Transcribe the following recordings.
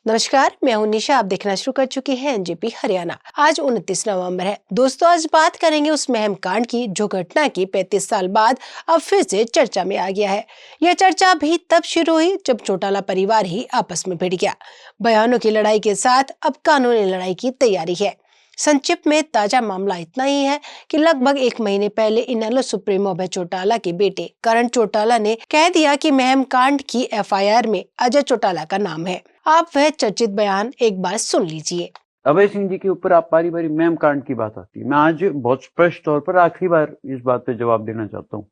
नमस्कार, मैं हूं निशा। आप देखना शुरू कर चुकी हैं एनजेपी हरियाणा। आज 29 नवंबर है। दोस्तों, आज बात करेंगे उस महम कांड की जो घटना की 35 साल बाद अब फिर से चर्चा में आ गया है। यह चर्चा भी तब शुरू हुई जब चौटाला परिवार ही आपस में भिड़ गया। बयानों की लड़ाई के साथ अब कानूनी लड़ाई की तैयारी है। संक्षिप्त में ताजा मामला इतना ही है कि लगभग एक महीने पहले इनेलो सुप्रीमो अभय चौटाला के बेटे करण चौटाला ने कह दिया कि महम कांड की एफआईआर में अजय चौटाला का नाम है। आप वह चर्चित बयान एक बार सुन लीजिए। अभय सिंह जी के ऊपर आप बारी बारी महम कांड की बात आती है। मैं आज बहुत स्पष्ट तौर पर आखिरी बार इस बात पे जवाब देना चाहता हूँ।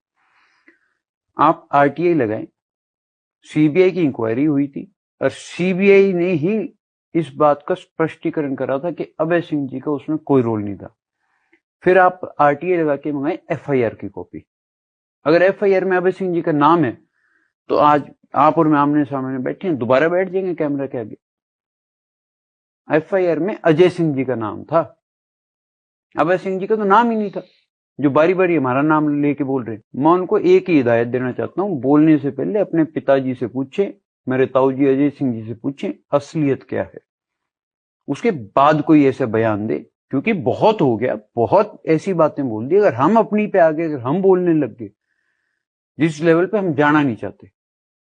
आप आरटीआई लगाएं, सीबीआई की इंक्वायरी हुई थी और सीबीआई ने ही इस बात का स्पष्टीकरण करा था कि अभय सिंह जी का उसमें कोई रोल नहीं था। फिर आप आरटीआई लगा के मंगाए एफआईआर की कॉपी। अगर एफआईआर में अभय सिंह जी का नाम है तो आज आप और मैं आमने सामने बैठे हैं, दोबारा बैठ जाएंगे कैमरा के आगे। एफआईआर में अजय सिंह जी का नाम था, अभय सिंह जी का तो नाम ही नहीं था। जो बारी बारी हमारा नाम लेके बोल रहे हैं, मैं उनको एक ही हिदायत देना चाहता हूं, बोलने से पहले अपने पिताजी से पूछें, मेरे ताऊजी अजय सिंह जी से पूछें असलियत क्या है, उसके बाद कोई ऐसा बयान दे। क्योंकि बहुत हो गया, बहुत ऐसी बातें बोल दी। अगर हम अपनी पे आगे अगर हम बोलने लग गए जिस लेवल पे हम जाना नहीं चाहते।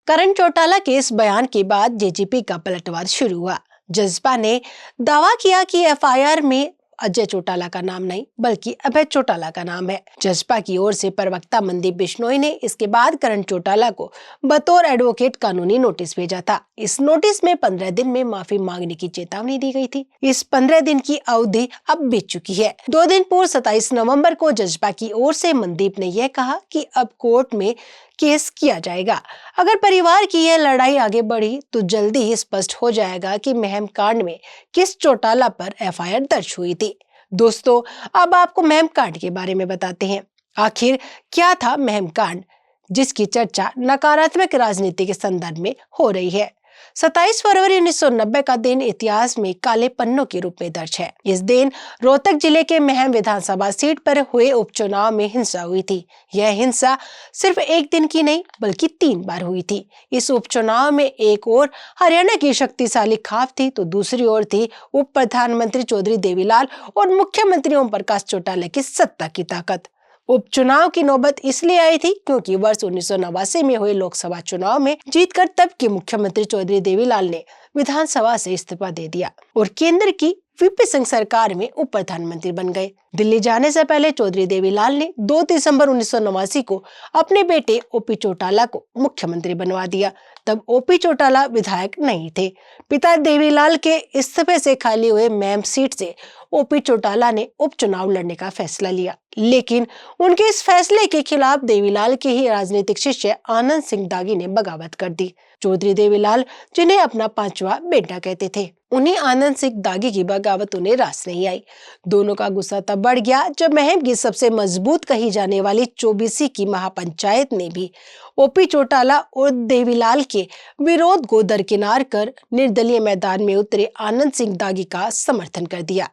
करण चौटाला के इस बयान के बाद जेजेपी का पलटवार शुरू हुआ। जसपा ने दावा किया कि एफआईआर में अजय चौटाला का नाम नहीं बल्कि अभय चौटाला का नाम है। जसपा की ओर से प्रवक्ता मनदीप बिश्नोई ने इसके बाद करण चौटाला को बतौर एडवोकेट कानूनी नोटिस भेजा था। इस नोटिस में 15 दिन में माफी मांगने की चेतावनी दी गई थी। इस 15 दिन की अवधि अब बीत चुकी है। 2 दिन पूर्व 27 नवंबर को जसपा की ओर से मनदीप ने यह कहा कि अब कोर्ट में केस किया जाएगा। अगर परिवार की यह लड़ाई आगे बढ़ी तो जल्दी ही स्पष्ट हो जाएगा कि महम कांड में किस चौटाला पर एफआईआर दर्ज हुई थी। दोस्तों, अब आपको महम कांड के बारे में बताते हैं। आखिर क्या था महम कांड, जिसकी चर्चा नकारात्मक राजनीति के संदर्भ में हो रही है। 27 फरवरी 1990 का दिन इतिहास में काले पन्नों के रूप में दर्ज है। इस दिन रोहतक जिले के महम विधानसभा सीट पर हुए उपचुनाव में हिंसा हुई थी। यह हिंसा सिर्फ एक दिन की नहीं बल्कि 3 बार हुई थी। इस उपचुनाव में एक ओर हरियाणा की शक्तिशाली खाप थी तो दूसरी ओर थी उप प्रधानमंत्री चौधरी देवीलाल और मुख्यमंत्री ओम प्रकाश चौटाला की सत्ता की ताकत। उपचुनाव की नौबत इसलिए आई थी क्योंकि वर्ष 1989 में हुए लोकसभा चुनाव में जीतकर तब के मुख्यमंत्री चौधरी देवीलाल ने विधानसभा से इस्तीफा दे दिया और केंद्र की वीपी सिंह सरकार में उप प्रधानमंत्री बन गए। दिल्ली जाने से पहले चौधरी देवीलाल ने 2 दिसंबर 1989 को अपने बेटे ओपी चौटाला को मुख्यमंत्री बनवा दिया। तब ओपी चौटाला विधायक नहीं थे। पिता देवीलाल के इस्तीफे से खाली हुए महम सीट से ओपी चौटाला ने उपचुनाव लड़ने का फैसला लिया, लेकिन उनके इस फैसले के खिलाफ देवीलाल के ही राजनीतिक शिष्य आनंद सिंह दागी ने बगावत कर दी। चौधरी देवीलाल, जिन्हें अपना 5वां बेटा कहते थे, उन्हीं आनंद सिंह दागी की बगावत उन्हें रास नहीं आई। दोनों का गुस्सा तब बढ़ गया जब महम की सबसे मजबूत कही जाने वाली चौबीसी की महापंचायत ने भी ओपी चौटाला और देवीलाल के विरोध को दरकिनार कर निर्दलीय मैदान में उतरे आनंद सिंह दागी का समर्थन कर दिया।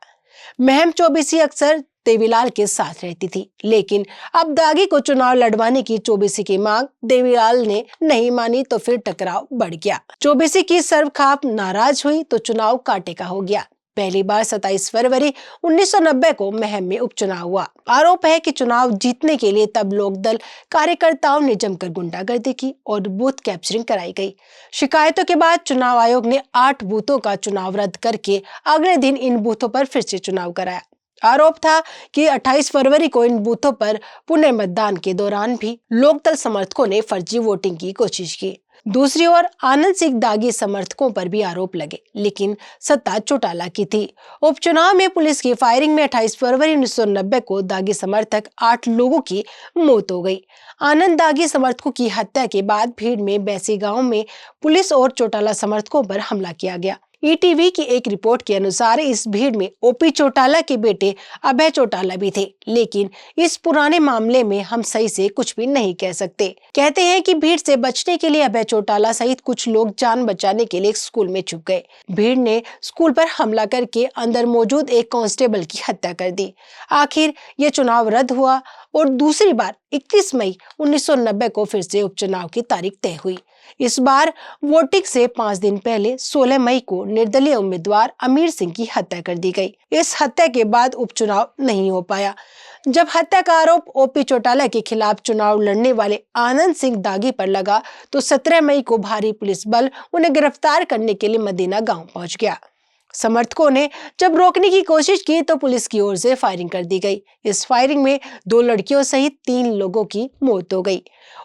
महम चौबीसी अक्सर देवीलाल के साथ रहती थी, लेकिन अब दागी को चुनाव लड़वाने की चौबीसी की मांग देवीलाल ने नहीं मानी तो फिर टकराव बढ़ गया। चौबीसी की सर्वखाप नाराज हुई तो चुनाव कांटे का हो गया। पहली बार 27 फरवरी 1990 को महम में उपचुनाव हुआ। आरोप है कि चुनाव जीतने के लिए तब लोकदल कार्यकर्ताओं ने जमकर गुंडागर्दी की और बूथ कैप्चरिंग कराई गई। शिकायतों के बाद चुनाव आयोग ने 8 बूथों का चुनाव रद्द करके अगले दिन इन बूथों पर फिर से चुनाव कराया। आरोप था कि 28 फरवरी को इन बूथों पर पुनर्मतदान के दौरान भी लोकदल समर्थकों ने फर्जी वोटिंग की कोशिश की। दूसरी ओर आनंद सिंह दागी समर्थकों पर भी आरोप लगे, लेकिन सत्ता चौटाला की थी। उपचुनाव में पुलिस की फायरिंग में 28 फरवरी 1990 को दागी समर्थक 8 लोगों की मौत हो गई। आनंद दागी समर्थकों की हत्या के बाद भीड़ में बैसी गांव में पुलिस और चौटाला समर्थकों पर हमला किया गया। ईटीवी की एक रिपोर्ट के अनुसार इस भीड़ में ओपी चौटाला के बेटे अभय चौटाला भी थे, लेकिन इस पुराने मामले में हम सही से कुछ भी नहीं कह सकते। कहते हैं कि भीड़ से बचने के लिए अभय चौटाला सहित कुछ लोग जान बचाने के लिए स्कूल में छुप गए। भीड़ ने स्कूल पर हमला करके अंदर मौजूद एक कांस्टेबल की हत्या कर दी। आखिर ये चुनाव रद्द हुआ और दूसरी बार 21 मई 1990 को फिर से उपचुनाव की तारीख तय हुई। इस बार वोटिंग से 5 दिन पहले 16 मई को निर्दलीय उम्मीदवार अमीर सिंह की हत्या कर दी गई। इस हत्या के बाद उपचुनाव नहीं हो पाया। जब हत्या का आरोप ओपी चौटाला के खिलाफ चुनाव लड़ने वाले आनंद सिंह दागी पर लगा तो 17 मई को भारी पुलिस बल उन्हें गिरफ्तार करने के लिए मदीना गांव पहुंच गया। समर्थकों ने जब रोकने की कोशिश की तो पुलिस की ओर से फायरिंग कर दी गई। इस फायरिंग में 2 लड़कियों सहित 3 लोगों की मौत हो गई।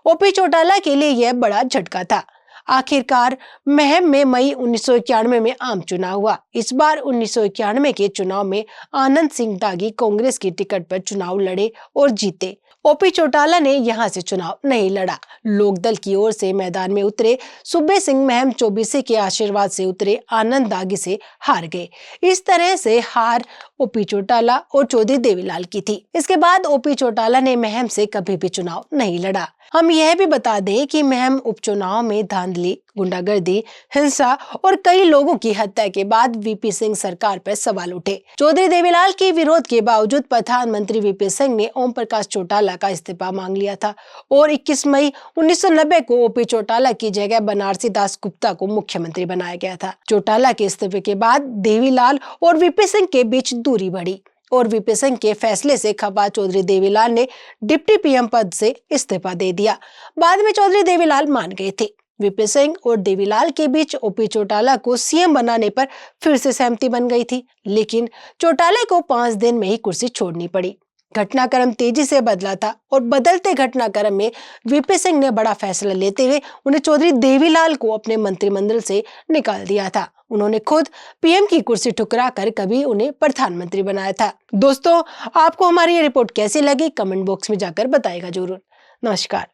ओपी चौटाला के लिए यह बड़ा झटका था। आखिरकार महम में मई 1991 में आम चुनाव हुआ। इस बार 1991 के चुनाव में आनंद सिंह दागी कांग्रेस की टिकट पर चुनाव लड़े और जीते। ओपी चौटाला ने यहां से चुनाव नहीं लड़ा। लोकदल की ओर से मैदान में उतरे सुब्बे सिंह महम चौबीसी के आशीर्वाद से उतरे आनंद दागी से हार गए। इस तरह से हार ओपी चौटाला और चौधरी देवीलाल की थी। इसके बाद ओपी चौटाला ने महम से कभी भी चुनाव नहीं लड़ा। हम यह भी बता दें कि महम उपचुनाव में धांधली, गुंडागर्दी, हिंसा और कई लोगों की हत्या के बाद वीपी सिंह सरकार पर सवाल उठे। चौधरी देवीलाल के विरोध के बावजूद प्रधानमंत्री वीपी सिंह ने ओम प्रकाश चौटाला का इस्तीफा मांग लिया था और 21 मई 1990 को ओपी चौटाला की जगह बनारसी दास गुप्ता को मुख्यमंत्री बनाया गया था। चौटाला के इस्तीफे के बाद देवीलाल और वीपी सिंह के बीच दूरी बढ़ी और वीपी सिंह के फैसले से खफा चौधरी देवीलाल ने डिप्टी पीएम पद से इस्तीफा दे दिया। बाद में चौधरी देवीलाल मान गए थे। वीपी सिंह और देवीलाल के बीच ओपी चौटाला को सीएम बनाने पर फिर से सहमति बन गई थी, लेकिन चौटाला को 5 दिन में ही कुर्सी छोड़नी पड़ी। घटनाक्रम तेजी से बदला था और बदलते घटनाक्रम में वीपी सिंह ने बड़ा फैसला लेते हुए उन्हें चौधरी देवीलाल को अपने मंत्रिमंडल से निकाल दिया था। उन्होंने खुद पीएम की कुर्सी ठुकरा कर कभी उन्हें प्रधानमंत्री बनाया था। दोस्तों, आपको हमारी ये रिपोर्ट कैसी लगी कमेंट बॉक्स में जाकर बताएगा जरूर। नमस्कार।